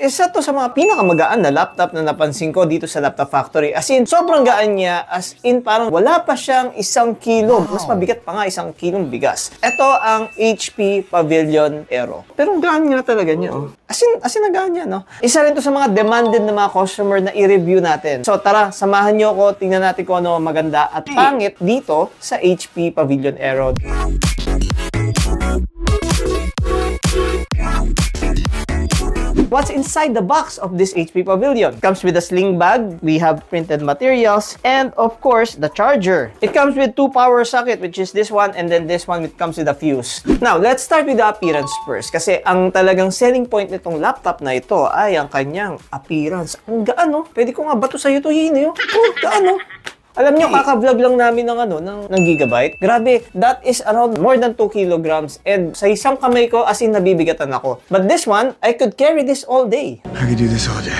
isa to sa mga pinakamagaan na laptop na napansin ko dito sa Laptop Factory. As in, sobrang gaan niya. As in, parang wala pa siyang 1 kilo. Mas mabigat pa nga 1 kilong bigas. Ito ang HP Pavilion Aero. Pero ang gaan niya talaga niya, oh. As in, nagaan niya, no? Isa rin to sa mga demanded na mga customer na i-review natin. So, tara, samahan niyo ako. Tingnan natin kung ano maganda at pangit dito sa HP Pavilion Aero. What's inside the box of this HP Pavilion? It comes with a sling bag, we have printed materials, and of course, the charger. It comes with 2 power socket, which is this one, and then this one, it comes with a fuse. Now, let's start with the appearance first. Kasi ang talagang selling point nitong laptop na ito ay ang kanyang appearance. Ang gaan, no? Pwede ko nga bato sa'yo ito, Hini, oh. Oh, gaan, no? Alam nyo, kaka-vlog lang namin ng gigabyte. Grabe, that is around more than 2 kilograms. And sa isang kamay ko, as in, nabibigatan ako. But this one, I could carry this all day. I could do this all day.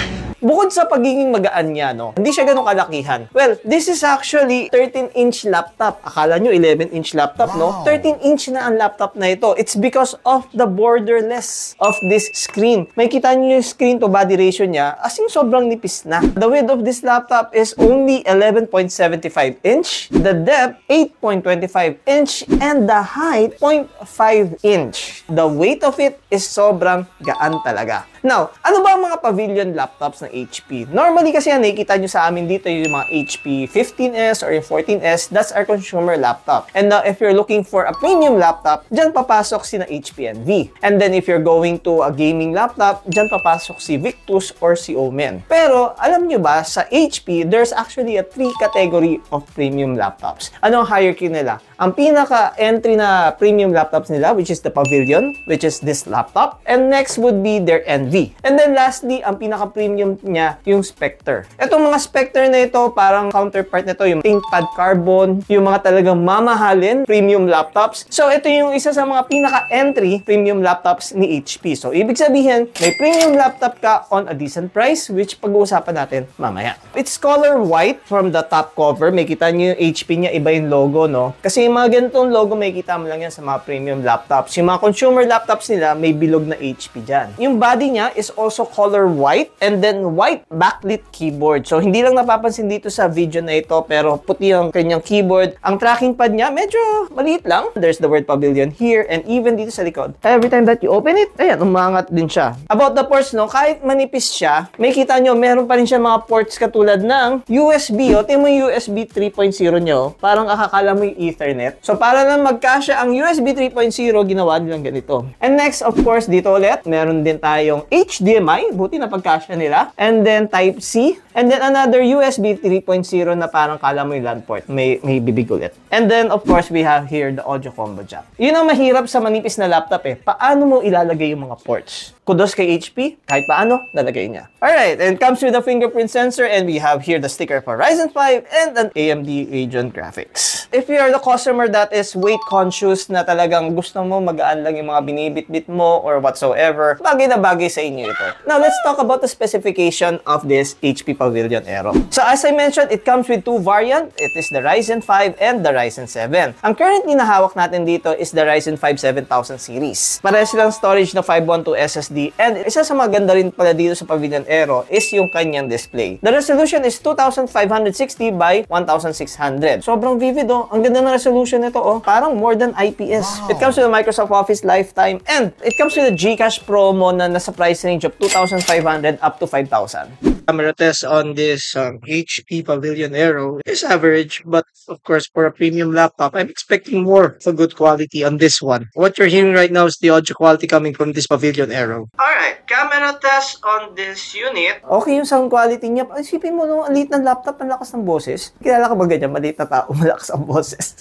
Bukod sa pagiging magaan niya, no, hindi siya ganun kalakihan. Well, this is actually 13-inch laptop. Akala nyo 11-inch laptop, no? 13-inch na ang laptop na ito. It's because of the borderless of this screen. May kita nyo yung screen to body ratio niya, as in sobrang nipis na. The width of this laptop is only 11.75 inch, the depth 8.25 inch, and the height 0.5 inch. The weight of it is sobrang gaan talaga. Now, ano ba ang mga Pavilion laptops ng HP? Normally kasi yan, nakikita nyo sa amin dito yung mga HP 15S or yung 14S, that's our consumer laptop. And now, if you're looking for a premium laptop, dyan papasok si na HP Envy. And then, if you're going to a gaming laptop, dyan papasok si Victus or si Omen. Pero, alam nyo ba, sa HP, there's actually a 3 category of premium laptops. Ano ang hierarchy nila? Ang pinaka-entry na premium laptops nila, which is the Pavilion, which is this laptop. And next would be their Envy. And then lastly, ang pinaka-premium niya, yung Spectre. Itong mga Spectre na ito, parang counterpart nito, yung ThinkPad Carbon, yung mga talagang mamahalin premium laptops. So, ito yung isa sa mga pinaka-entry premium laptops ni HP. So, ibig sabihin, may premium laptop ka on a decent price, which pag-uusapan natin mamaya. It's color white from the top cover. May kita nyo yung HP niya, iba yung logo, no? Kasi yung mga ganitong logo, may kita mo lang yan sa mga premium laptops. Yung mga consumer laptops nila, may bilog na HP dyan. Yung body niya is also color white and then white backlit keyboard. So, hindi lang napapansin dito sa video na ito, pero puti ang kanyang keyboard. Ang tracking pad niya, medyo maliit lang. There's the word Pavilion here and even dito sa likod. Every time that you open it, ayan, umangat din siya. About the ports, no, kahit manipis siya, may kita nyo, meron pa rin siya mga ports katulad ng USB. O, tingnan mo yung USB 3.0 nyo, parang akakala mo yung Ethernet. So, para lang magkasya ang USB 3.0, ginawa nilang ganito. And next, of course, dito ulit, meron din tayong HDMI, buti na pagkasya nila. And then Type-C. And then another USB 3.0 na parang kala mo yung LAN port. May bibig ulit. And then, of course, we have here the audio combo jack. Yun ang mahirap sa manipis na laptop eh. Paano mo ilalagay yung mga ports? Kudos kay HP, kahit paano, nalagay niya. Alright, and it comes with a fingerprint sensor and we have here the sticker for Ryzen 5 and an AMD Radeon graphics. If you are the customer that is weight conscious na talagang gusto mo magaan lang yung mga binibitbit mo or whatsoever, bagay na bagay sa inyo ito. Now, let's talk about the specification of this HP Pavilion Aero. So, as I mentioned, it comes with 2 variants. It is the Ryzen 5 and the Ryzen 7. Ang currently nahawak natin dito is the Ryzen 5 7000 series. Parehas silang storage na 512 SSD. And isa sa maganda rin pala dito sa Pavilion Aero is yung kanyang display. The resolution is 2560 by 1600. Sobrang vivid, oh. Ang ganda ng resolution nito, oh. Parang more than IPS. Wow. It comes with a Microsoft Office Lifetime and it comes with a GCash promo na nasa price range of 2,500 up to 5,000. Camera test on this HP Pavilion Aero is average, but of course, for a premium laptop, I'm expecting more for good quality on this one. What you're hearing right now is the audio quality coming from this Pavilion Aero. Alright, camera test on this unit. Okay yung sound quality niya. Isipin mo nung maliit ng laptop, ang lakas ng boses. Kilala ka ba ganyan? Maliit na tao, malakas ang boses.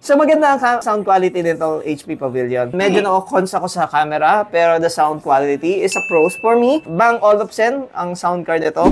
So, maganda ang sound quality nito HP Pavilion. Medyo nako-cons ako sa camera, pero the sound quality is a pros for me. Bang Olufsen ang sound card ito.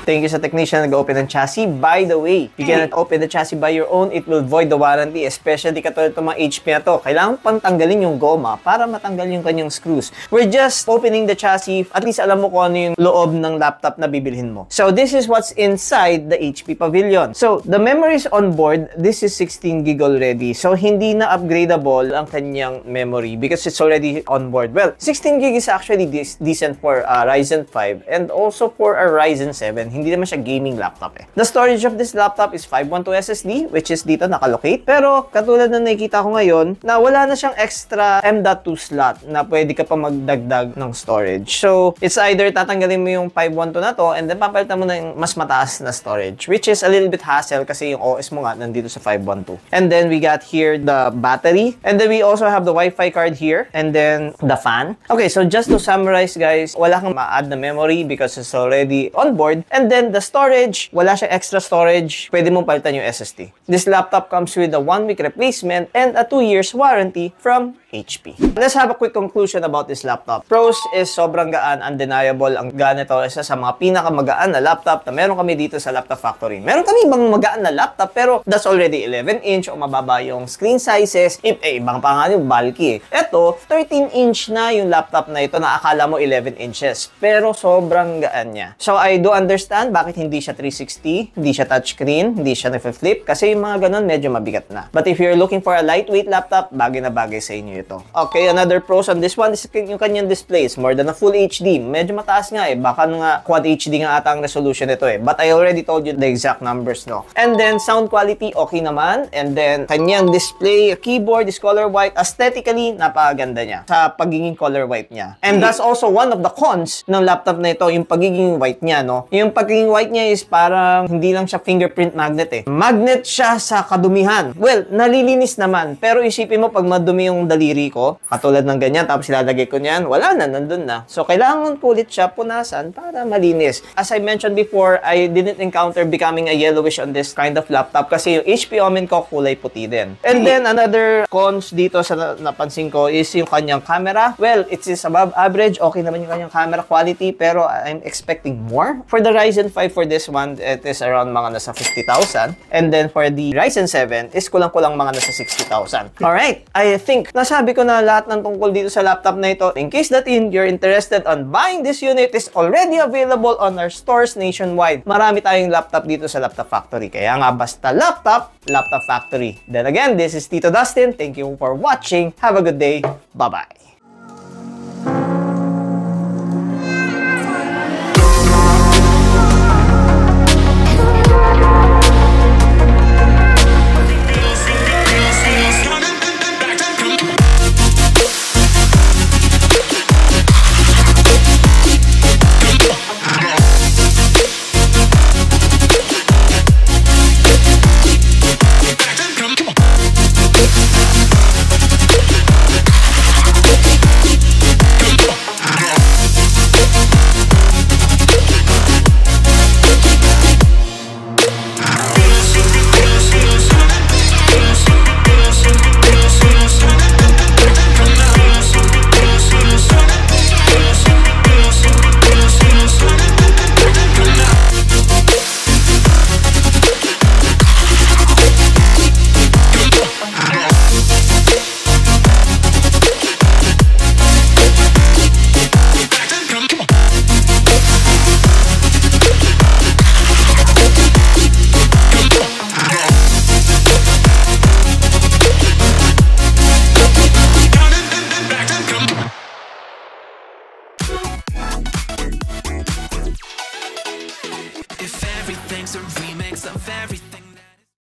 Thank you sa technician na nag-open ng chassis. By the way, you cannot open the chassis by your own. It will void the warranty, especially katulad itong mga HP na to. Kailangan pang tanggalin yung goma para matanggal yung kanyang screws. We're just opening the chassis. At least alam mo kung ano yung loob ng laptop na bibilhin mo. So this is what's inside the HP Pavilion. So the memories on board, this is 16 gig already. So hindi na upgradable ang kanyang memory because it's already on board. Well, 16 gig is actually decent for Ryzen 5 and also for a Ryzen 7. Hindi naman siya gaming laptop eh. The storage of this laptop is 512 SSD, which is dito nakalocate. Pero katulad na nakikita ko ngayon, na wala na siyang extra M.2 slot na pwede ka pa magdagdag ng storage. So it's either tatanggalin mo yung 512 na to and then papalitan mo na yung mas mataas na storage, which is a little bit hassle kasi yung OS mo nga nandito sa 512. And then we got here the battery. And then we also have the Wi-Fi card here. And then the fan. Okay, so just to summarize guys, wala kang ma-add na memory because it's already on board. And then the storage, wala siya extra storage. Pwede mong palitan yung SSD. This laptop comes with a 1-week replacement and a 2 years warranty from HP. Let's have a quick conclusion about this laptop. Pros is sobrang gaan, undeniable. Ang gaan nito isa sa mga pinakamagaan na laptop na meron kami dito sa Laptop Factory. Meron kami ibang magaan na laptop pero that's already 11-inch o mababa yung screen sizes. Ibang pa nga yung bulky eh. Ito, 13-inch na yung laptop na ito na akala mo 11 inches. Pero sobrang gaan niya. So I do understand bakit hindi siya 360, hindi siya touchscreen, hindi siya nag-flip kasi yung mga ganun medyo mabigat na. But if you're looking for a lightweight laptop, bagay na bagay sa inyo ito. Okay, another pros on this one is yung kanyang display is more than a full HD. Medyo mataas nga eh. Baka nga Quad HD nga ata ang resolution nito eh. But I already told you the exact numbers, no? And then sound quality, okay naman. And then kanyang display, keyboard is color white. Aesthetically, napakaganda niya sa pagiging color white niya. And that's also one of the cons ng laptop na ito, yung pagiging white niya, no? Yung pagiging white niya is parang hindi lang siya fingerprint magnet eh. Magnet siya sa kadumihan. Well, nalilinis naman. Pero isipin mo pag madumi yung daliri ko, katulad ng ganyan, tapos ilalagay ko niyan, wala na, nandun na. So, kailangan ulit siya punasan para malinis. As I mentioned before, I didn't encounter becoming a yellowish on this kind of laptop kasi yung HP Omen ko kulay puti din. And then, another cons dito sa napansin ko is yung kanyang camera. Well, it is above average. Okay naman yung kanyang camera quality, pero I'm expecting more. For the Ryzen 5 for this one, it is around mga nasa 50,000. And then, for the Ryzen 7, is kulang-kulang mga nasa 60,000. Alright, I think nasabi ko na lahat ng tungkol dito sa laptop na ito. In case that you're interested on buying this unit, is already available on our stores nationwide. Marami tayong laptop dito sa Laptop Factory. Kaya nga basta laptop, Laptop Factory. Then again, this is Tito Dustin. Thank you for watching. Have a good day. Bye-bye.